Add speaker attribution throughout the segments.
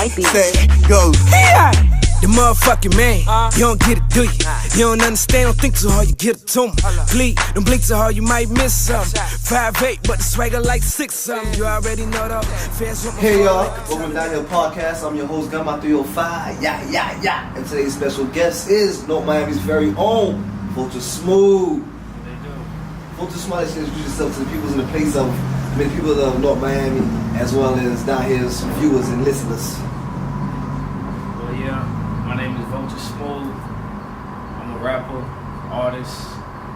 Speaker 1: might be.
Speaker 2: Say, go.
Speaker 3: The motherfucking man, you don't get it, do you? You don't understand, don't think too hard, you get it to me. Please, don't blink too hard, you might miss something. 5'8", but the swagger like 6 something. You already know the fans want my
Speaker 2: Hey y'all, welcome to Down Here Podcast. I'm your host, Gunma 305. Yeah. And today's special guest is North Miami's very own Vulcha Smooth. Vulcha Smooth is introduce yourself to the people in the place of many people of North Miami, as well as down here's viewers and listeners.
Speaker 4: Well, yeah. My name is Vulcha Smooth. I'm a rapper, artist,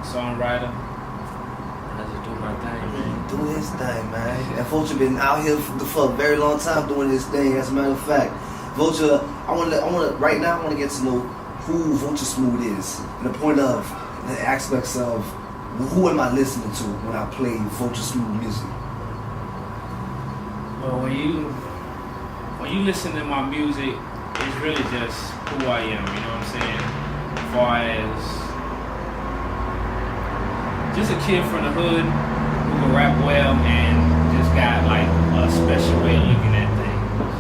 Speaker 4: songwriter. I just do my thing, man.
Speaker 2: Doing his thing, man. And Vulcha been out here for a very long time doing his thing. As a matter of fact, Vulcha, I want to get to know who Vulcha Smooth is, and the point of the aspects of who am I listening to when I play Vulcha Smooth music.
Speaker 4: Well, when you listen to my music, it's really just who I am, you know what I'm saying? As far as just a kid from the hood who can rap well and just got like a special way of looking at things.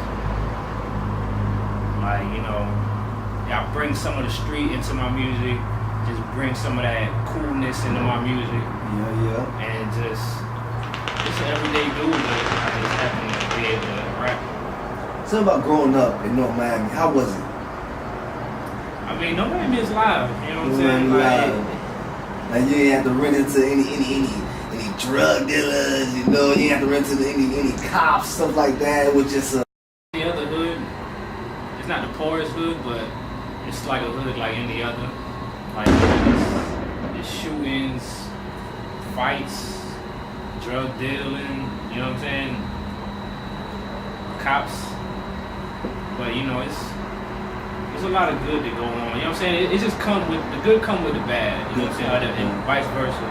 Speaker 4: Like, you know, I bring some of the street into my music, just bring some of that coolness into my music.
Speaker 2: Yeah.
Speaker 4: And just an everyday dude that I just happen to be able to rap.
Speaker 2: Tell me about growing up in North Miami. How was it?
Speaker 4: I mean, North Miami is live. You know what I'm saying?
Speaker 2: Like you ain't have to run into any drug dealers. You know, you ain't have to run into any cops, stuff like that. It was just
Speaker 4: the other hood. It's not the poorest hood, but it's like a hood like any other. Like it's shootings, fights, drug dealing. You know what I'm saying? Cops. But you know, it's a lot of good that go on. You know what I'm saying? It just the good come with the bad. You know what I'm saying? And vice versa.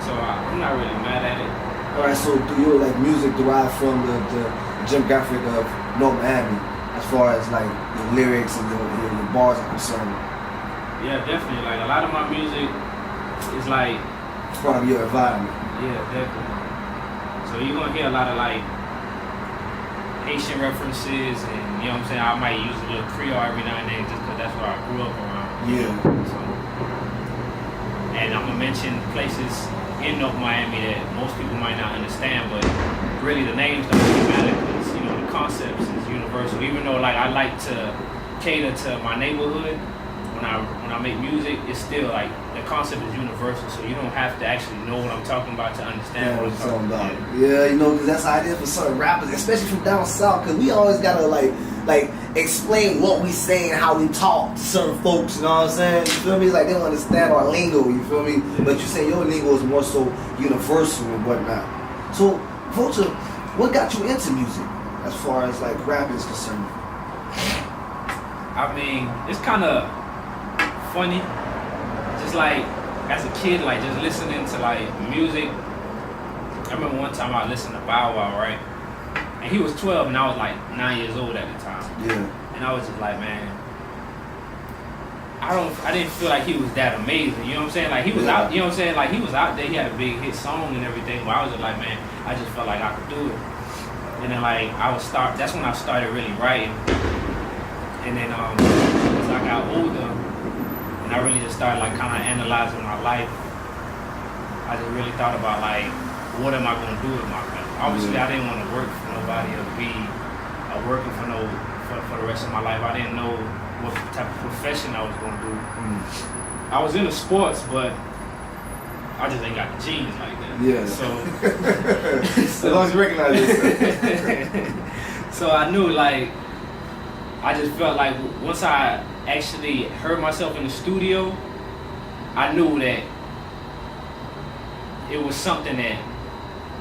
Speaker 4: So I'm not really mad at it.
Speaker 2: All right. So do your like music derive from the demographic of North Miami, as far as like the lyrics and the bars are concerned?
Speaker 4: Yeah, definitely. Like a lot of my music is like
Speaker 2: it's part of your environment.
Speaker 4: Yeah, definitely. So you're gonna hear a lot of like Haitian references, and you know what I'm saying, I might use a little Creole every now and then just because that's where I grew up around.
Speaker 2: Yeah.
Speaker 4: So, and I'm gonna mention places in North Miami that most people might not understand, but really the names don't really matter because, you know, the concepts is universal. Even though like I like to cater to my neighborhood when I make music, it's still like the concept is universal, so you don't have to actually know what I'm talking about to understand what I'm talking about.
Speaker 2: Yeah, you know, because that's how it is for certain rappers, especially from down south, because we always gotta like explain what we say and how we talk to certain folks, you know what I'm saying? You feel me? It's like they don't understand our lingo, you feel me? But you say your lingo is more so universal and whatnot. So, Vulcha, what got you into music as far as like rap is concerned?
Speaker 4: I mean, it's kind of funny, just like as a kid, like just listening to like music. I remember one time I listened to Bow Wow, right? And he was 12 and I was like 9 years old at the time.
Speaker 2: Yeah.
Speaker 4: And I was just like, man, I didn't feel like he was that amazing, you know what I'm saying? Like he was out, you know what I'm saying? Like he was out there, he had a big hit song and everything, but I was just like, man, I just felt like I could do it. And then like that's when I started really writing. And then as I got older, and I really just started like kind of analyzing my life, I just really thought about like, what am I going to do with my life? Obviously, I didn't want to work for nobody or be working for the rest of my life. I didn't know what type of profession I was going to do. I was into sports, but I just ain't got the genes like that.
Speaker 2: Yeah.
Speaker 4: So
Speaker 2: as long as you recognize it.
Speaker 4: So I knew like, I just felt like once I actually heard myself in the studio, I knew that it was something that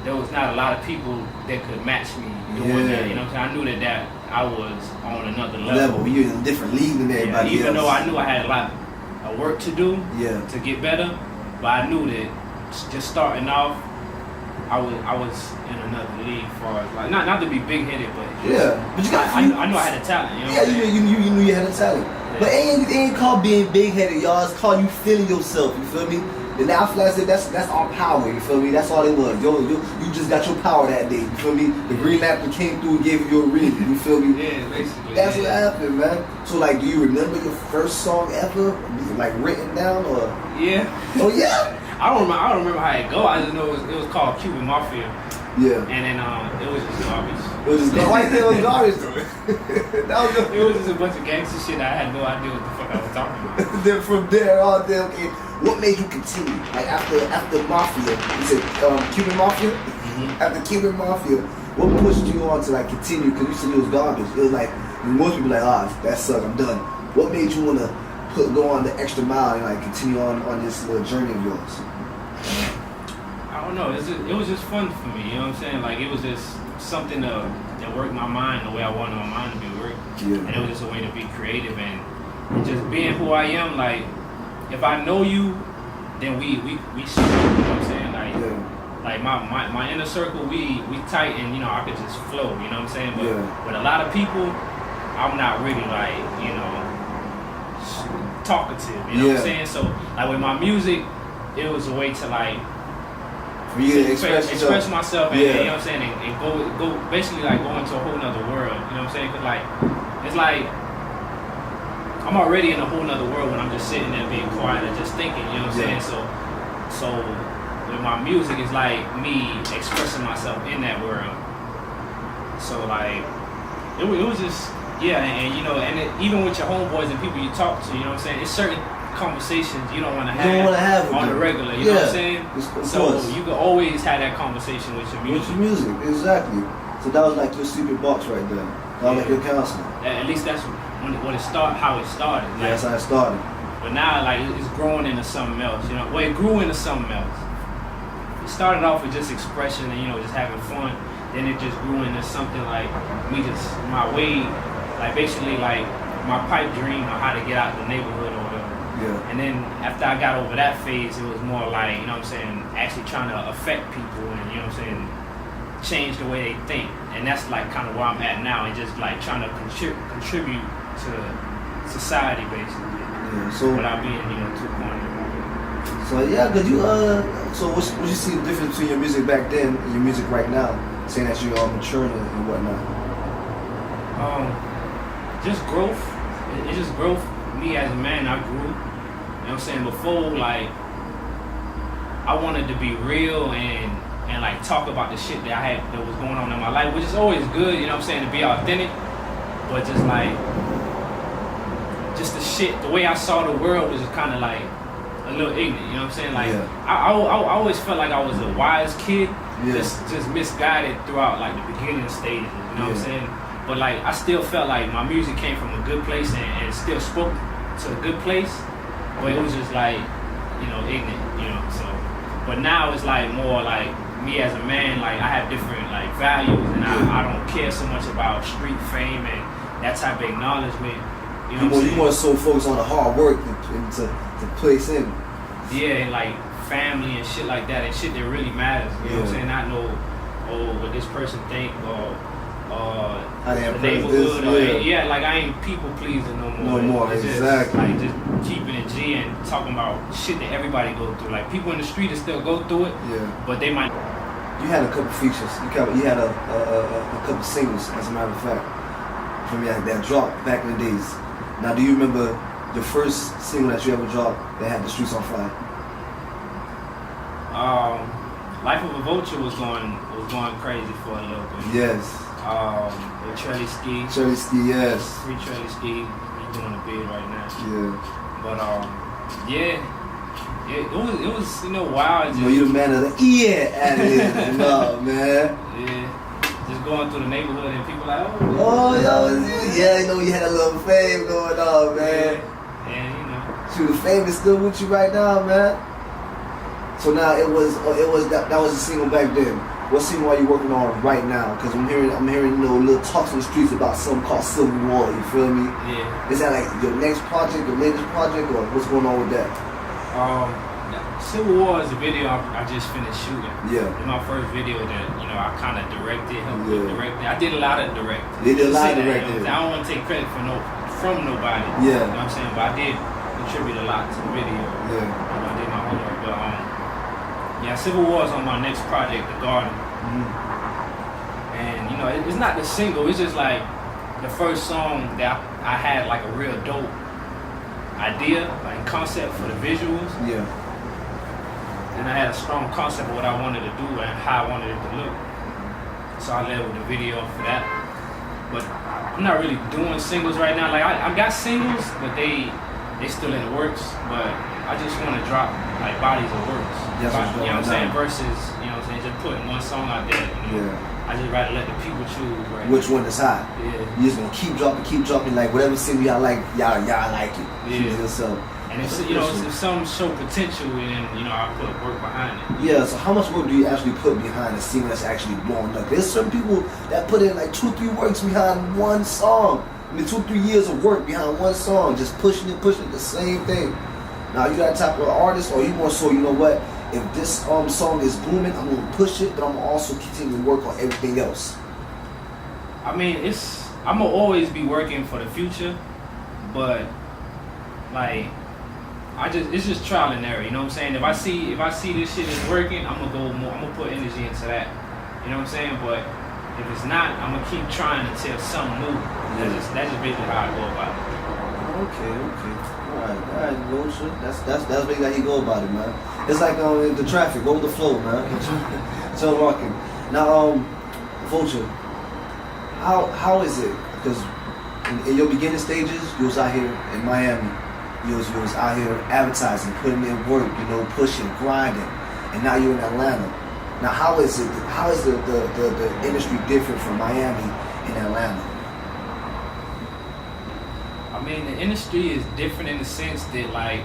Speaker 4: there was not a lot of people that could match me doing that. You know what I'm saying? I knew that I was on another level.
Speaker 2: You're in a different league than everybody else.
Speaker 4: Even though I knew I had a lot of work to do to get better, but I knew that just starting off, I was in another league as far as like not to be big headed, but
Speaker 2: but you got
Speaker 4: I knew I had a talent. You know
Speaker 2: you knew you had a talent. Yeah. But it ain't called being big headed, y'all. It's called you feeling yourself. You feel me? And now I feel like that's our power, you feel me? That's all it was. Yo, you just got your power that day, you feel me? The Green Lantern came through and gave you a ring, you feel me?
Speaker 4: Yeah, basically.
Speaker 2: That's what happened, man. So like, do you remember your first song ever? Like written down or?
Speaker 4: Yeah.
Speaker 2: Oh yeah?
Speaker 4: I don't remember how it go. I just know it was called Cuban Mafia.
Speaker 2: Yeah.
Speaker 4: And then it was just garbage.
Speaker 2: It was just why you think it was garbage though?
Speaker 4: It was just a bunch of gangster shit. I had no idea what the fuck I was talking about.
Speaker 2: Then from there on, okay, what made you continue? Like after Mafia, you said Cuban Mafia.
Speaker 4: Mm-hmm.
Speaker 2: After Cuban Mafia, what pushed you on to like continue? Because you said it was garbage. It was like most people like, that sucked. I'm done. What made you wanna go on the extra mile and like continue on this little journey of yours?
Speaker 4: I don't know. It was just fun for me. You know what I'm saying? Like it was just something that worked my mind the way I wanted my mind to be worked.
Speaker 2: Yeah.
Speaker 4: And it was just a way to be creative and just being who I am. Like if I know you, then we should. You know what I'm saying? Like like my inner circle, we tight and I could just flow. You know what I'm saying? But with a lot of people, I'm not really like talkative. You know what I'm saying? So like with my music, it was a way to like.
Speaker 2: For you to express
Speaker 4: myself and you know what I'm saying, and go basically like go into a whole nother world. You know what I'm saying? Cause like it's like I'm already in a whole nother world when I'm just sitting there being quiet and just thinking. You know what I'm saying? So with my music, it's like me expressing myself in that world. So like it was just and even with your homeboys and people you talk to, you know what I'm saying? It's certain conversations you don't want to have on the regular, you know what I'm saying? So you can always have that conversation with your music.
Speaker 2: Exactly. So that was like your secret box right there. That was like your counseling.
Speaker 4: At least that's when it started, how it started. Like,
Speaker 2: that's how it started.
Speaker 4: But now like it's growing into something else, Well, it grew into something else. It started off with just expression and just having fun. Then it just grew into something like my way, like basically like my pipe dream on how to get out the neighborhood or whatever.
Speaker 2: Yeah.
Speaker 4: And then after I got over that phase, it was more like, you know what I'm saying, actually trying to affect people and, you know what I'm saying, change the way they think. And that's like kind of where I'm at now and just like trying to contribute to society basically.
Speaker 2: Yeah, so
Speaker 4: without being, too corny.
Speaker 2: So cause you so what you see the difference between your music back then and your music right now? Saying that you're all maturing and whatnot.
Speaker 4: Just growth. It's just growth. Me as a man, I grew. You know what I'm saying? Before, like, I wanted to be real and like talk about the shit that was going on in my life, which is always good, you know what I'm saying, to be authentic. But just like, the way I saw the world was just kind of like a little ignorant, you know what I'm saying? Like, I always felt like I was a wise kid, just misguided throughout like the beginning stages, you know what I'm saying? But like, I still felt like my music came from a good place and still spoke to a good place, but it was just like, ignorant, so. But now it's like more like me as a man, like I have different like values and I don't care so much about street fame and that type of acknowledgement. You know what I'm saying?
Speaker 2: You more so focus on the hard work and to place in.
Speaker 4: Yeah, and like family and shit like that and shit that really matters. You know what I'm saying? Not know, what this person think or
Speaker 2: how they
Speaker 4: the neighborhood
Speaker 2: this,
Speaker 4: like I ain't people pleasing no more.
Speaker 2: No more,
Speaker 4: it's
Speaker 2: exactly.
Speaker 4: Just keeping it G and talking about shit that everybody go through. Like people in the street still go through it. Yeah. But they might.
Speaker 2: You had a couple features. You had a couple singles, as a matter of fact, from that dropped back in the days. Now, do you remember the first single that you ever dropped that had the streets on fire?
Speaker 4: Life of a Vulcha was going crazy for a little bit.
Speaker 2: Yes.
Speaker 4: With Trelly Ski.
Speaker 2: Trelly Ski, yes.
Speaker 4: Free Trelly Ski. He's doing a bid right now.
Speaker 2: Yeah.
Speaker 4: But it was wild.
Speaker 2: You the man of the ear at it, man.
Speaker 4: Yeah. Just going through the neighborhood and people like,
Speaker 2: you had a little fame going on, man.
Speaker 4: And
Speaker 2: Shoot, the fame is still with you right now, man. So now it was that was a single back then. What single are you working on right now? Because I'm hearing little talks on the streets about something called Civil War. You feel me?
Speaker 4: Yeah.
Speaker 2: Is that like your next project, your latest project, or what's going on with that?
Speaker 4: Civil War is a video I just finished shooting.
Speaker 2: Yeah.
Speaker 4: It's my first video that I kind of directed, helped directing. I did a lot of directing.
Speaker 2: They did a lot of directing.
Speaker 4: I don't want to take credit from nobody.
Speaker 2: Yeah.
Speaker 4: You know what I'm saying? But I did. contribute a lot to the video.
Speaker 2: Yeah.
Speaker 4: I did my homework, but yeah, Civil War is on my next project, The Garden. And you know, it's not the single. It's just like the first song that I had like a real dope idea, like concept for the visuals.
Speaker 2: Yeah.
Speaker 4: And I had a strong concept of what I wanted to do and how I wanted it to look. So I led with the video for that. But I'm not really doing singles right now. Like I got singles, but they still in the works. But I just want to drop like bodies of works.
Speaker 2: That's
Speaker 4: You know what I'm saying? Versus, you know what I'm saying, just putting one song out there. You know?
Speaker 2: Yeah.
Speaker 4: I just rather let the people choose. Right?
Speaker 2: Which one decide?
Speaker 4: Yeah.
Speaker 2: You just gonna keep dropping, like whatever single y'all like, y'all like it.
Speaker 4: Yeah.
Speaker 2: Yourself.
Speaker 4: And if you know, if some show potential, then you know, I put work behind it.
Speaker 2: Yeah. So how much work do you actually put behind a single that's actually blowing up? There's some people that put in like 2-3 works behind one song. I mean, 2-3 years of work behind one song, just pushing it, the same thing. Now you got a type of artist, or you more so, you know what? If this song is booming, I'm gonna push it, but I'm gonna also continue to work on everything else.
Speaker 4: I mean, I'm gonna always be working for the future, but like it's just trial and error. You know what I'm saying? If I see this shit is working, I'm gonna go more. I'm gonna put energy into that. You know what I'm saying? But if it's not, I'm gonna keep trying until something moves. That's just basically how I go about it.
Speaker 2: Okay. Alright, Vulcha. That's basically how you go about it, man. It's like the traffic, go with the flow, man. So walking. Now, Vulcha, how is it? Because in your beginning stages, you was out here in Miami. You was out here advertising, putting in work, you know, pushing, grinding, and now you're in Atlanta. Now, how is it? How is the industry different from Miami and Atlanta?
Speaker 4: I mean, the industry is different in the sense that, like,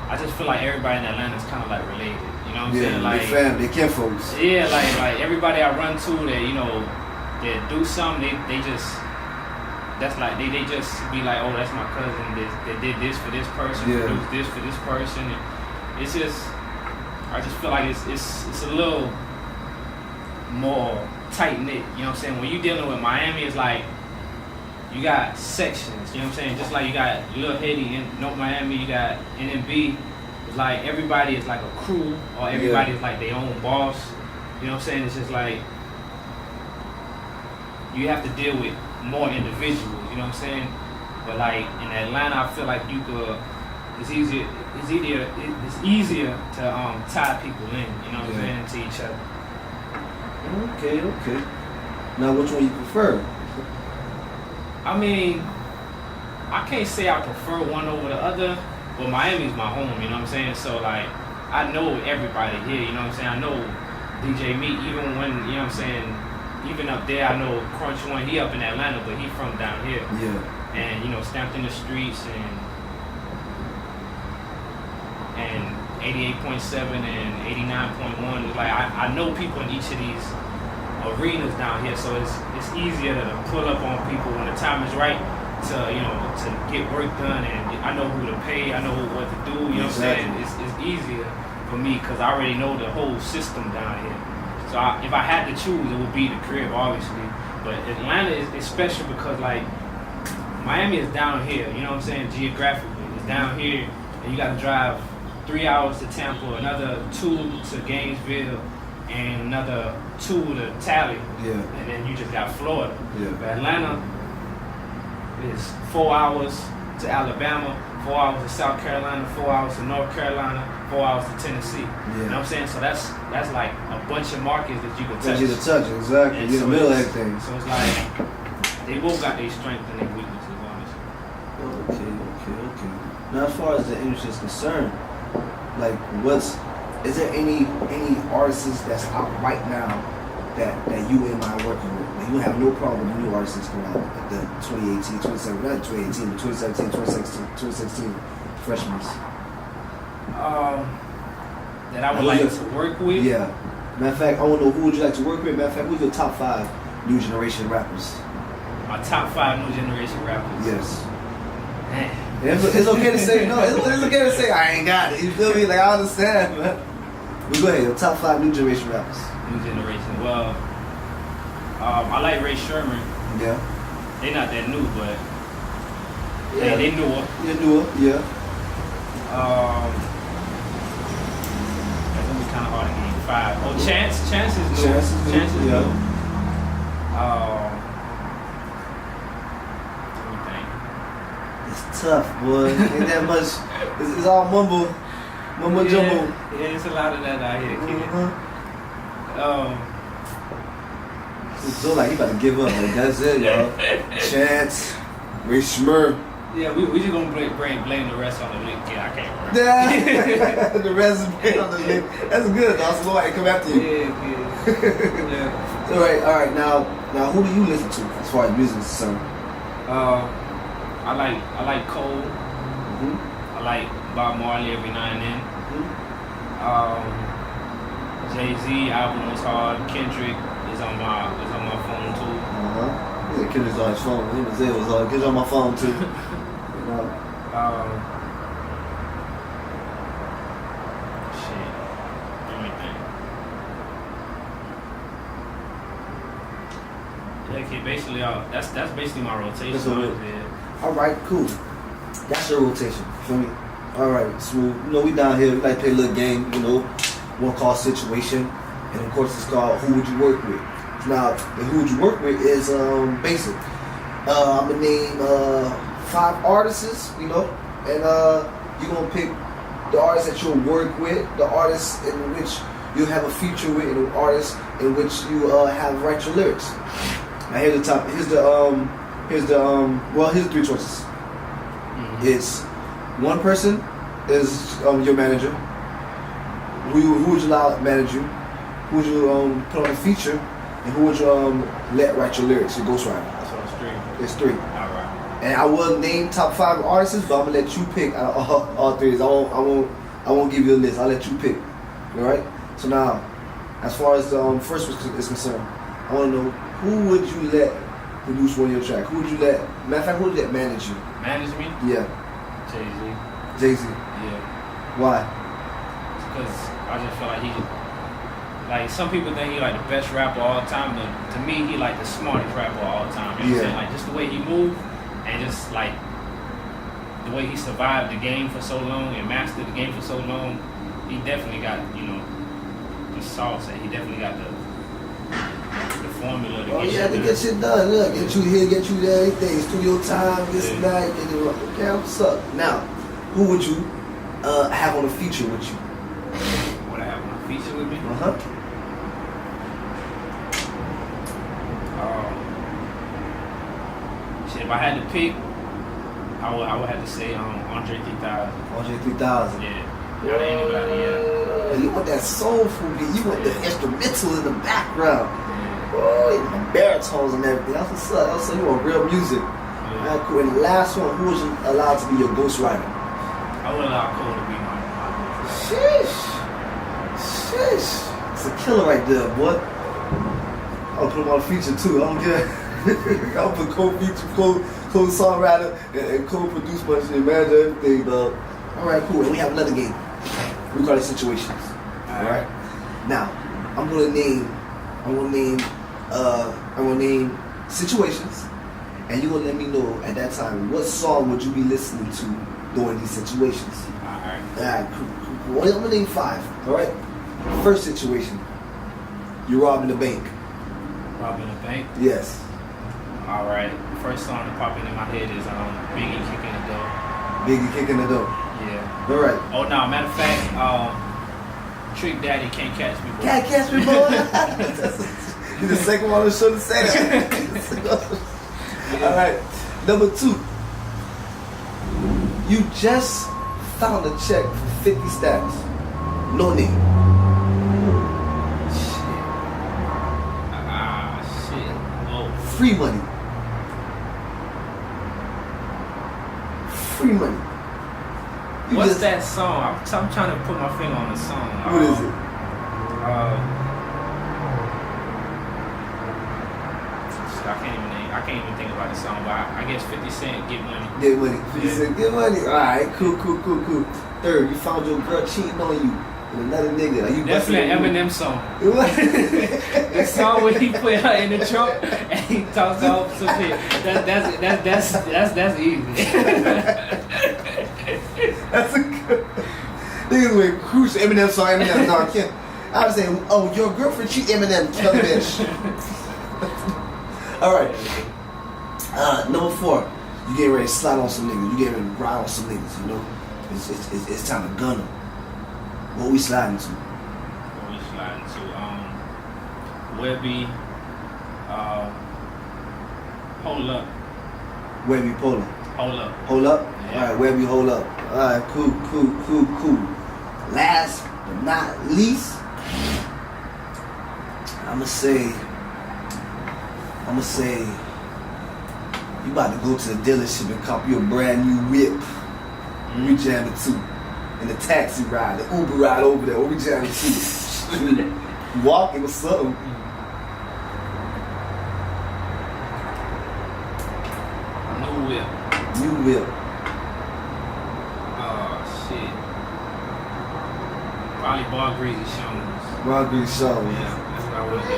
Speaker 4: I just feel like everybody in Atlanta is kind of like related. You know what I'm saying? Like,
Speaker 2: they family, they kinfolks.
Speaker 4: Yeah, like everybody I run to that, you know, that do something, they just, that's like, they just be like, oh, that's my cousin. They did this for this person, produced this for this person. And it's just, I just feel like it's a little more tight knit. You know what I'm saying? When you're dealing with Miami, it's like, you got sections, you know what I'm saying? Just like you got Lil Haiti in North Miami, you got NMB. It's like everybody is like a crew, or everybody is like their own boss. You know what I'm saying? It's just like you have to deal with more individuals, you know what I'm saying? But like in Atlanta, I feel like it's easier to tie people in, you know what I'm saying, to each other.
Speaker 2: Okay. Now, which one you prefer?
Speaker 4: I mean, I can't say I prefer one over the other, but Miami's my home, you know what I'm saying? So, like, I know everybody here, you know what I'm saying? I know DJ Meat, even when, you know what I'm saying, even up there, I know Crunch One, he up in Atlanta, but he from down here.
Speaker 2: Yeah.
Speaker 4: And, you know, Stamped in the Streets and 88.7 and 89.1, like, I know people in each of these arenas down here, so it's easier to pull up on people when the time is right to, you know, to get work done, and I know who to pay, I know what to do, you know what I'm saying? It's easier for me because I already know the whole system down here. So if I had to choose, it would be the crib, obviously, but Atlanta is special because, like, Miami is down here, you know what I'm saying, geographically, it's down here, and you got to drive 3 hours to Tampa, another 2 to Gainesville, and another 2 to Tally, and then you just got Florida. But Atlanta is 4 hours to Alabama, 4 hours to South Carolina, 4 hours to North Carolina, 4 hours to Tennessee. You know what I'm saying? So that's like a bunch of markets that you can touch.
Speaker 2: Exactly. You're in the middle of everything.
Speaker 4: So it's like they both got their strengths and their weaknesses, honestly.
Speaker 2: Okay. Now, as far as the industry is concerned, like, is there any artists that's out right now that you and I working with? Like, you have no problem with new artists coming out like the 2017, 2016 freshmen.
Speaker 4: That I would like to work with?
Speaker 2: Yeah. Matter of fact, I want to know who would you like to work with. Matter of fact, who's your top 5 new generation rappers?
Speaker 4: My top 5 new generation rappers?
Speaker 2: Yes.
Speaker 4: Man.
Speaker 2: It's okay to say no. It's okay to say I ain't got it. You feel me? Like, I understand, man. But go ahead. Your top 5 new generation rappers.
Speaker 4: New generation. Well, I like Ray Sherman.
Speaker 2: Yeah.
Speaker 4: They not that new, but
Speaker 2: Yeah.
Speaker 4: They knew her.
Speaker 2: You knew her, yeah.
Speaker 4: That's gonna be kind of hard to get 5. Oh, Chance is new.
Speaker 2: Chance is new, yeah.
Speaker 4: Let me think.
Speaker 2: It's tough, boy. Ain't that much. It's all mumbo jumbo.
Speaker 4: Yeah, it's a lot of that out here, kid.
Speaker 2: So like he about to give up. Like that's it, y'all. Chance, Ray Schmur.
Speaker 4: Yeah, we just gonna blame the rest on the link. Yeah, I can't remember.
Speaker 2: Yeah. The rest is blame on the lip. That's good, dog. So nobody come after you.
Speaker 4: Yeah.
Speaker 2: All right. Now who do you listen to as far as music is concerned?
Speaker 4: I like Cole.
Speaker 2: Mm-hmm.
Speaker 4: I like Bob Marley every now and then. Jay-Z album was hard. Kendrick is on my phone too.
Speaker 2: He said Kendrick's on his phone. He was on. Kendrick's on my phone too.
Speaker 4: Shit. Let me think. Yeah, okay, basically that's basically my rotation.
Speaker 2: That's what it is.
Speaker 4: Yeah.
Speaker 2: All right, cool. That's your rotation. Feel me? All right, smooth. You know, we down here. We like to play a little game. You know, one called situation, and of course it's called Who Would You Work With. Now, the Who Would You Work With is basic. I'm gonna name 5 artists. You know, and you're gonna pick the artists that you'll work with, the artists in which you have a feature with, and the artists in which you have write your lyrics. Now here's the top. Here's the 3 choices.
Speaker 4: Mm-hmm.
Speaker 2: It's one person is your manager. Who would you allow to manage you? Who would you put on a feature? And who would you let write your lyrics? Your ghostwriter.
Speaker 4: That's what it's 3.
Speaker 2: It's 3.
Speaker 4: All right.
Speaker 2: And I will name top 5 artists, but I'm gonna let you pick out of all 3. I won't give you a list. I'll let you pick. All right. So now, as far as the first one is concerned, I want to know who would you let produce one of your track? Who would you let? Matter of fact, who would you let manage you?
Speaker 4: Manage me?
Speaker 2: Yeah.
Speaker 4: Jay-Z.
Speaker 2: Jay-Z.
Speaker 4: Yeah.
Speaker 2: Why?
Speaker 4: Because I just feel like like some people think he like the best rapper of all time, but to me he like the smartest rapper of all time. You know what I'm saying? Like just the way he moved and just like the way he survived the game for so long and mastered the game for so long, he definitely got, you know, the sauce and he definitely got the formula to get shit done.
Speaker 2: Get shit done. Look, get you here, get you there, everything. Studio time, this and that. Okay, what's up? Now, who would you have on a feature with you?
Speaker 4: Would I have on a feature with me? Shit, if I had to pick, I would have to say Andre 3000.
Speaker 2: Andre 3000.
Speaker 4: Yeah. Not anybody, yeah.
Speaker 2: You want that soulful beat. You want the instrumentals in the background. Oh, the baritones and everything. That's what's up. That's you want real music.
Speaker 4: Yeah.
Speaker 2: Right, cool. And the last one, who was you allowed to be your ghostwriter?
Speaker 4: I would allow Cole to be my
Speaker 2: Sheesh. It's a killer right there, boy. I'll put him on a feature too. I don't care. I'll put co-feature, co-songwriter, and co-produce bunch of manager, everything, dog. All right, cool. And we have another game. We call it situations. All right. Now, I'm gonna name situations, and you're gonna let me know at that time what song would you be listening to during these situations.
Speaker 4: Alright.
Speaker 2: Alright, cool. I'm gonna name 5. All right. First situation. You're robbing the bank.
Speaker 4: Robbing the bank?
Speaker 2: Yes.
Speaker 4: Alright. First song that popping in my head is Biggie Kicking the Door.
Speaker 2: Biggie Kicking the Door.
Speaker 4: Yeah.
Speaker 2: All right.
Speaker 4: Oh no, matter of fact, Trick Daddy Can't Catch Me, boy.
Speaker 2: Can't catch me, boy. You're the second one on the show to say that. All right. Number 2. You just found a check for 50 stacks. No name.
Speaker 4: Shit. Oh.
Speaker 2: Free money. Free money.
Speaker 4: What's that song? I'm trying to put my finger on the song.
Speaker 2: What is it?
Speaker 4: I can't even think about the song, but I guess 50 Cent, Get Money.
Speaker 2: Get money. 50 Cent, get money. All right, cool. 3rd, you found your girl cheating on you Another nigga. Like, you
Speaker 4: definitely an Eminem song. The song where he put her in the trunk and he talks off some shit. That's easy.
Speaker 2: That's a good. Niggas went crucial. Eminem song. Eminem. No, I can't. I was saying, oh, your girlfriend cheat Eminem. Kill the bitch. All right. Number 4. You getting ready to slide on some niggas. You getting ready to ride on some niggas. You know, it's time to gun them. What we sliding to?
Speaker 4: Webby, hold up.
Speaker 2: Webby, hold up.
Speaker 4: Hold up.
Speaker 2: Hold up?
Speaker 4: Yeah.
Speaker 2: Alright, Webby, hold up. Alright, cool. Last but not least, I'ma say, you about to go to the dealership and cop you a brand new whip. We jamming too. In the taxi ride, the Uber ride over there, we jamming too. Walking or something. New whip.
Speaker 4: Oh shit. Probably Bar Greasy Showers.
Speaker 2: Bar Greasy Showers.
Speaker 4: Yeah, that's what I want to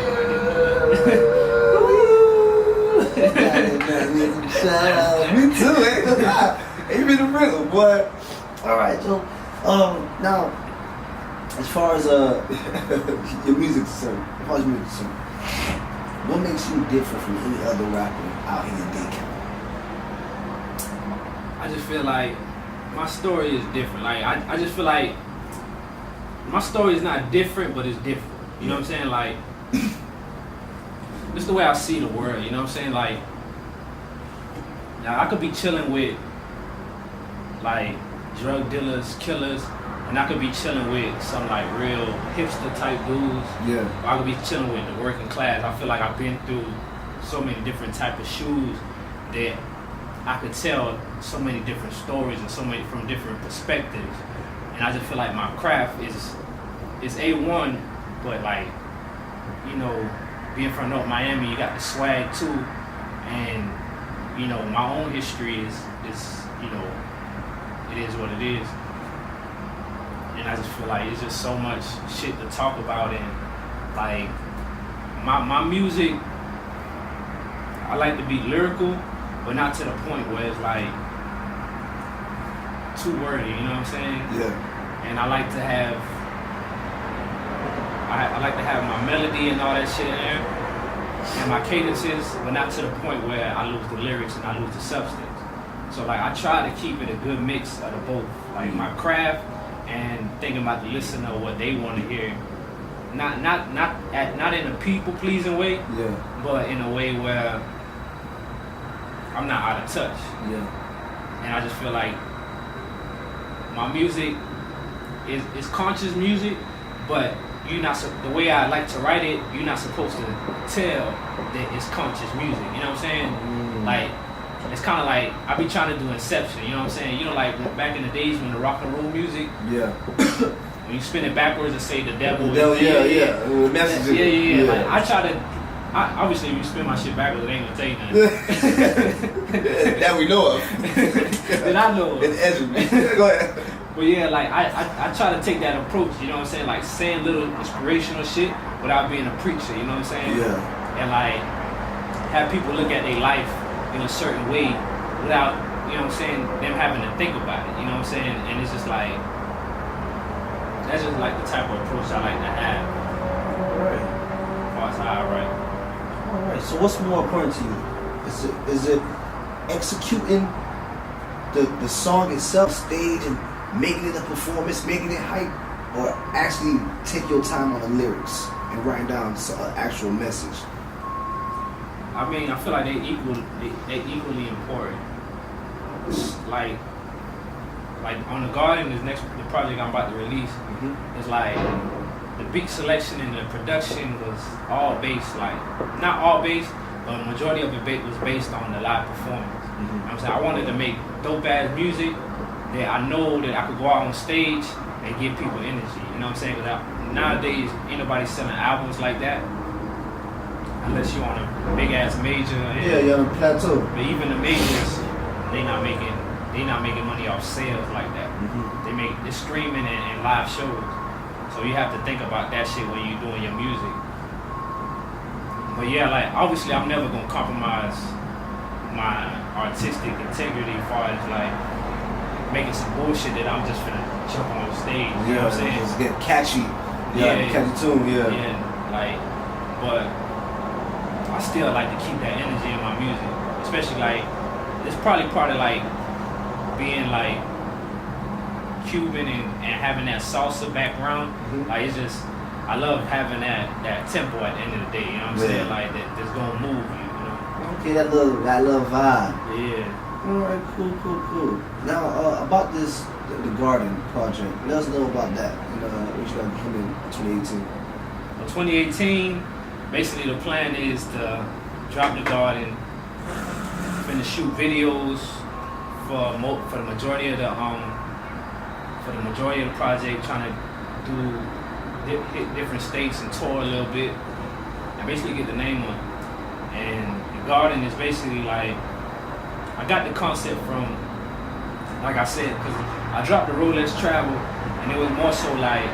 Speaker 2: Me too, ain't been a rhythm, boy. Alright, so now as far as your music is concerned, what makes you different from any other rapper out here in Dade County?
Speaker 4: I just feel like my story is different. Like I just feel like my story is not different, but it's different. You know what I'm saying? Like this is the way I see the world. You know what I'm saying? Like now I could be chilling with like drug dealers, killers, and I could be chilling with some like real hipster type dudes.
Speaker 2: Yeah.
Speaker 4: Or I could be chilling with the working class. I feel like I've been through so many different type of shoes that I could tell so many different stories and so many from different perspectives. And I just feel like my craft is A1, but like, you know, being from North Miami, you got the swag too. And, you know, my own history is you know, it is what it is. And I just feel like it's just so much shit to talk about. And like my music, I like to be lyrical, but not to the point where it's like too wordy, you know what I'm saying?
Speaker 2: Yeah.
Speaker 4: And I like to have my melody and all that shit in there, and my cadences, but not to the point where I lose the lyrics and I lose the substance. So like I try to keep it a good mix of the both, like my craft and thinking about the listener, what they want to hear. Not in a people pleasing way,
Speaker 2: yeah,
Speaker 4: but in a way where I'm not out of touch.
Speaker 2: Yeah.
Speaker 4: And I just feel like my music is conscious music, but the way I like to write it, you're not supposed to tell that it's conscious music. You know what I'm saying? Like, it's kind of like I be trying to do Inception. You know what I'm saying? You know, like back in the days when the rock and roll music.
Speaker 2: Yeah.
Speaker 4: When you spin it backwards and say the devil.
Speaker 2: Yeah. Messages.
Speaker 4: Yeah. Like, I try to. Obviously, if you spin my shit backwards, it ain't gonna tell you nothing.
Speaker 2: That we know of.
Speaker 4: That I know of.
Speaker 2: In Edgerton. Go ahead.
Speaker 4: But yeah, like I try to take that approach, you know what I'm saying? Like saying little inspirational shit without being a preacher, you know what I'm saying?
Speaker 2: Yeah.
Speaker 4: And like have people look at their life in a certain way without, you know what I'm saying, them having to think about it, you know what I'm saying? And it's just like, that's just like the type of approach I like to have.
Speaker 2: Alright.
Speaker 4: As far as how I write.
Speaker 2: Alright, so what's more important to you? Is it executing the song itself, stage, and making it a performance, making it hype, or actually take your time on the lyrics and write down an actual message?
Speaker 4: I mean, I feel like they equally important. Like on the Garden, the project I'm about to release, it's like the beat selection and the production was all based, like not all based, but the majority of it was based on the live performance. You know what I'm saying? I wanted to make dope ass music that I know that I could go out on stage and give people energy. You know what I'm saying? Because nowadays, ain't nobody selling albums like that unless you're on a big ass major.
Speaker 2: Yeah, you're on a plateau.
Speaker 4: But even the majors, they not making money off sales like that. They make the streaming and live shows. So So you have to think about that shit when you're doing your music. But yeah, like obviously I'm never gonna compromise my artistic integrity as far as like making some bullshit that I'm just finna jump on stage. You know what I'm saying?
Speaker 2: Just get catchy.
Speaker 4: Yeah,
Speaker 2: catchy tune. Yeah.
Speaker 4: Yeah, like, but I still like to keep that energy in my music, especially like it's probably part of like being like Cuban and having that salsa background. Like it's just I love having that tempo at the end of the day. You know what I'm saying? Like that's gonna move you. You know?
Speaker 2: Okay, that little vibe.
Speaker 4: Yeah.
Speaker 2: All right, cool. Now about the Garden project. Let us know about that. And what you got coming in 2018.
Speaker 4: Well, 2018, basically the plan is to drop the Garden, finish shoot videos for the majority of the project, trying to hit different states and tour a little bit, and basically get the name on it. And the Garden is basically like, I got the concept from, like I said, because I dropped the Rolex Travel, and it was more so like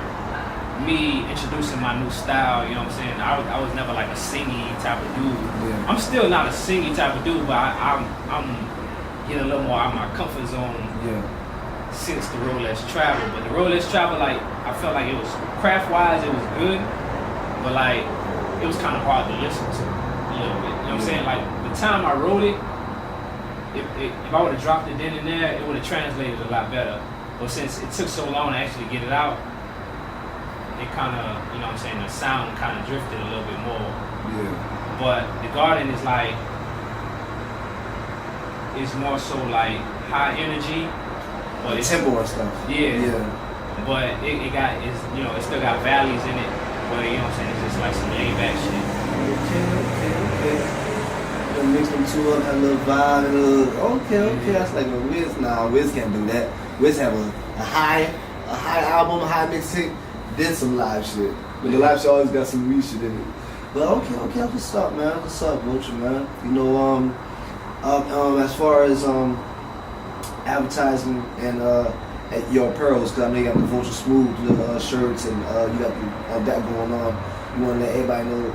Speaker 4: me introducing my new style. You know what I'm saying? I was never like a singy type of dude. Yeah. I'm still not a singy type of dude, but I'm getting a little more out of my comfort zone.
Speaker 2: Yeah.
Speaker 4: Since the Rolex Travel. But the Rolex Travel, like, I felt like it was craft-wise, it was good, but like it was kind of hard to listen to a little bit. You know what I'm saying? Like the time I wrote it, if I would have dropped it then and there, it would have translated a lot better. But since it took so long to actually get it out, it kind of, you know what I'm saying, the sound kind of drifted a little bit more.
Speaker 2: Yeah.
Speaker 4: But the Garden is like, it's more so like high energy. But it's
Speaker 2: tempo and stuff.
Speaker 4: Yeah. But it still got valleys in it. But you know what I'm saying, it's just like some laid back shit. Okay.
Speaker 2: Mix them two up, have a little vibe and a little, okay. That's like a Wiz. Nah, Wiz can't do that. Wiz have a high album, a high mixtape, then some live shit. But the live shit always got some new shit in it. But okay, what's up, man? What's up, Vulcha, man? You know, as far as advertising and at your apparels, because I know you got the Vulcha Smooth shirts and you got that going on. You want to let everybody know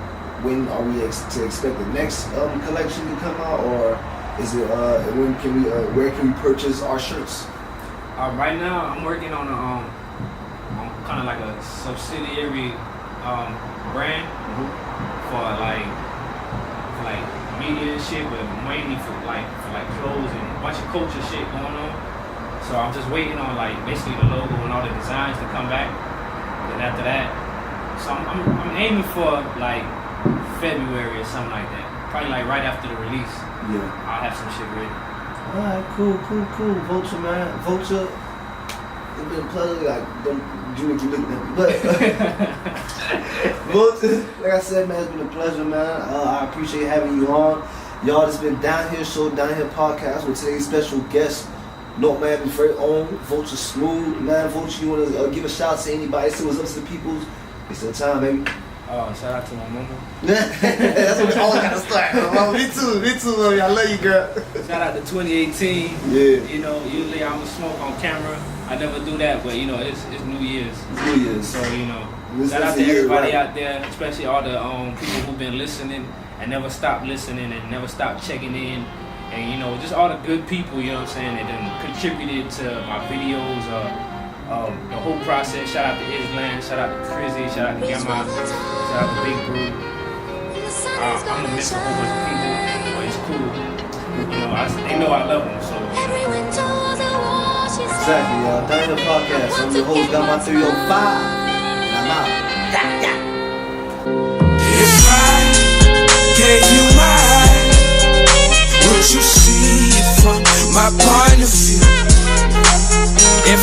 Speaker 2: when are we to expect the next collection to come out, or is it where can we purchase our shirts?
Speaker 4: Right now, I'm working on kind of like a subsidiary brand for like media and shit, but mainly for clothes and a bunch of culture shit going on. So I'm just waiting on like basically the logo and all the designs to come back. Then after that, so I'm aiming for like February or something like that. Probably like right after the release.
Speaker 2: Yeah. I'll
Speaker 4: have some shit ready.
Speaker 2: Alright, cool. Vulcha, man. Vulcha, it's been a pleasure. Like, don't you look at me. But Vulcha, like I said, man, it's been a pleasure, man. I appreciate having you on. Y'all, it's been Down Here podcast with today's special guest, No Man Be Very Own, Vulcha Smooth. Man, Vulcha, you want to give a shout out to anybody? See what's up to the people? It's your time, baby.
Speaker 4: Shout out to my mama.
Speaker 2: That's what we all gotta start. Me too, I love you, girl.
Speaker 4: Shout out to 2018.
Speaker 2: Yeah.
Speaker 4: You know, usually I'm a smoke on camera. I never do that, but you know, it's New Year's.
Speaker 2: It's New Year's.
Speaker 4: So, you know, shout out to everybody out there, especially all the people who've been listening and never stopped listening and never stopped checking in. And, you know, just all the good people, you know what I'm saying, that done contributed to my videos, the whole process. Shout out to Island, shout out to Crizzy, shout out to Gamma, shout out to Big Brew. I'm gonna miss a whole bunch of people, but it's cool. You know, they know I love them, so.
Speaker 2: Exactly, y'all. Down Here podcast. I'm your host, Gamma 305. I'm out.
Speaker 3: If I gave you my eyes, would you see it from my point of view? If